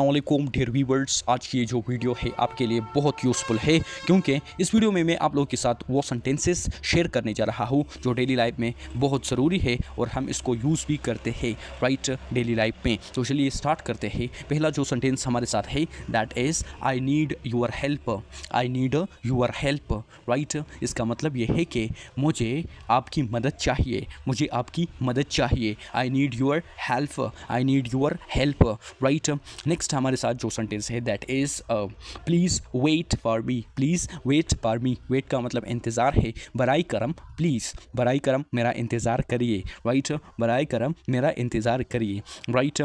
अस्सलामुअलैकुम dear viewers, आज की ये जो वीडियो है आपके लिए बहुत यूज़फुल है क्योंकि इस वीडियो में मैं आप लोगों के साथ वो सेंटेंसेस शेयर करने जा रहा हूँ जो डेली लाइफ में बहुत ज़रूरी है और हम इसको यूज़ भी करते हैं राइट डेली लाइफ में। तो चलिए स्टार्ट करते हैं। पहला जो सेंटेंस हमारे साथ है that is I need your help. I need your help right. इसका मतलब ये है कि मुझे आपकी मदद चाहिए, मुझे आपकी मदद चाहिए। I need your help, I need your help right. Next हमारे साथ जो सेंटेंस है that is please wait for me. Please wait for me. Wait का मतलब इंतज़ार है। बराई करम प्लीज़, बराई करम मेरा इंतज़ार करिए राइट। बराई करम मेरा इंतज़ार करिए राइट।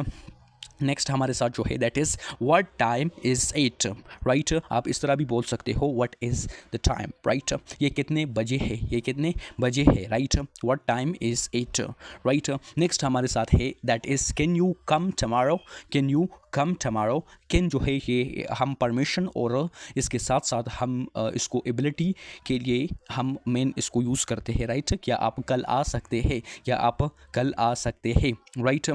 नेक्स्ट हमारे साथ जो है that is what time is it right. आप इस तरह भी बोल सकते हो what is the time right. ये कितने बजे है, ये कितने बजे है right. What time is it right. Next हमारे साथ है that is can you come tomorrow. Can you come tomorrow. Can जो है ये हम परमिशन और इसके साथ साथ हम इसको एबिलिटी के लिए हम मेन इसको यूज़ करते हैं राइट। क्या आप कल आ सकते हैं, क्या आप कल आ सकते हैं right.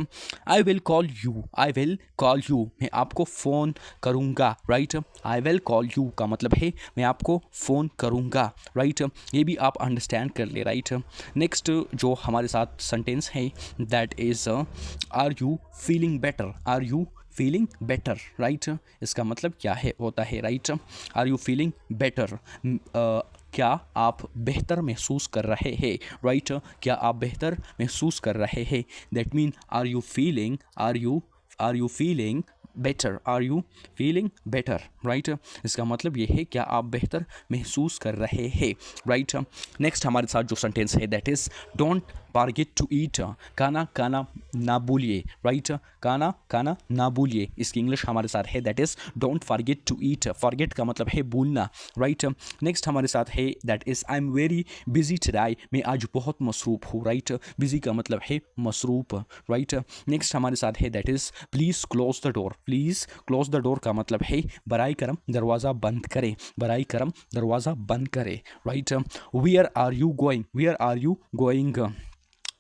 I will call you, I will call you मैं आपको फ़ोन करूँगा right. I will call you का मतलब है मैं आपको फ़ोन करूँगा राइट। ये भी आप अंडरस्टैंड कर ले राइट। नेक्स्ट जो हमारे साथ सेंटेंस है that is are you feeling better. Are you feeling better right. इसका मतलब क्या है होता है right. Are you feeling better, क्या आप बेहतर महसूस कर रहे हैं राइट। क्या आप बेहतर महसूस कर रहे हैं। That mean are you feeling, are you feeling better, are you feeling better right. इसका मतलब ये है क्या आप बेहतर महसूस कर रहे हैं राइट। नेक्स्ट हमारे साथ जो सेंटेंस है that is don't forget to eat. खाना खाना ना भूलिए राइट। खाना खाना ना भूलिए। इसकी इंग्लिश हमारे साथ है that is don't forget to eat. Forget का मतलब है भूलना राइट। नेक्स्ट हमारे साथ है that is I am very busy today. मैं आज बहुत मसरूफ़ हूँ राइट। बिजी का मतलब है मसरूफ़ राइट। नेक्स्ट हमारे साथ है that is please close the door. Please close the door का मतलब है बराई करम दरवाज़ा बंद करें, बराई करम दरवाज़ा बंद करें right. Where are you going, where are you going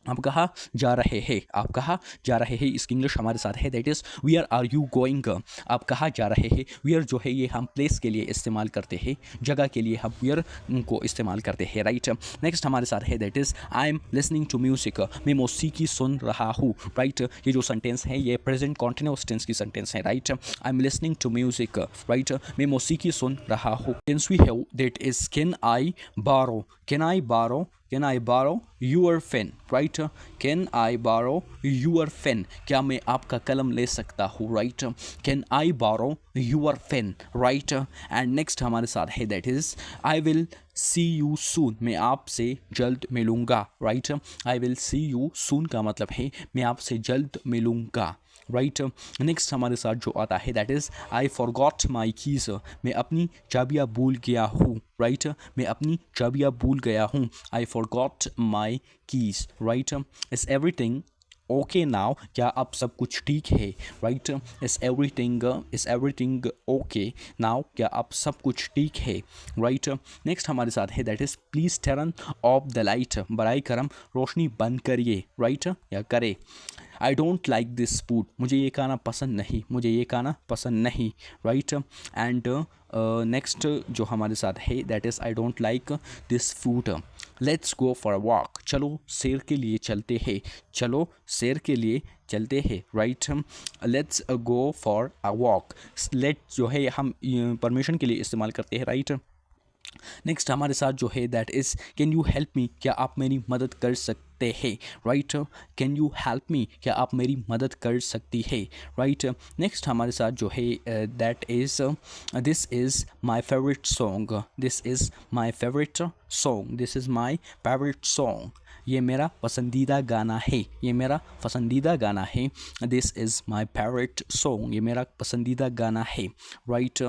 आप कहाँ जा रहे हैं, आप कहाँ जा रहे हैं। इसकी इंग्लिश हमारे साथ है that is where are you going. आप कहाँ जा रहे हैं। वेयर जो है ये हम प्लेस के लिए इस्तेमाल करते हैं, जगह के लिए हम वेयर को इस्तेमाल करते हैं राइट। नेक्स्ट हमारे साथ है that is I am listening to music. मैं मौसीकी सुन रहा हूँ राइट। ये जो सेंटेंस है ये प्रेजेंट कॉन्टिन्यूअस टेंस की सेंटेंस है right. I am listening to music right. मैं मौसीकी सुन रहा हूँ। Tense we have that is can I borrow. Can I borrow, can I borrow your pen right. Can I borrow your pen, क्या मैं आपका कलम ले सकता हूँ right. Can I borrow your pen right. And next हमारे साथ है that is I will see you soon. मैं आपसे जल्द मिलूँगा right. I will see you soon का मतलब है मैं आपसे जल्द मिलूँगा राइट। नेक्स्ट हमारे साथ जो आता है that is I forgot my keys. मैं अपनी चाबियाँ भूल गया हूँ राइट। मैं अपनी चाबियाँ भूल गया हूँ। I forgot my keys right. Is everything okay now, क्या अब सब कुछ ठीक है right. Is everything okay now, क्या अब सब कुछ ठीक है राइट। नेक्स्ट हमारे साथ है that is please turn off the light. बराई करम रोशनी बंद करिए राइट या करे। I don't like this food, मुझे ये खाना पसंद नहीं, मुझे ये खाना पसंद नहीं राइट। एंड नेक्स्ट जो हमारे साथ है that is I don't like this food. Let's go for a walk, चलो सैर के लिए चलते हैं, चलो सैर के लिए चलते हैं right. Let's go for a walk. Let जो है हम परमिशन के लिए इस्तेमाल करते हैं राइट। नेक्स्ट हमारे साथ जो है that is can you help me, क्या आप मेरी मदद कर सकते हैं right. Can you help me, क्या आप मेरी मदद कर सकती है राइट। नेक्स्ट हमारे साथ जो है that is this is my favourite song. This is my favourite song, this is my favourite song, ये मेरा पसंदीदा गाना है, ये मेरा पसंदीदा गाना है। This is my favourite song, ये मेरा पसंदीदा गाना है राइट।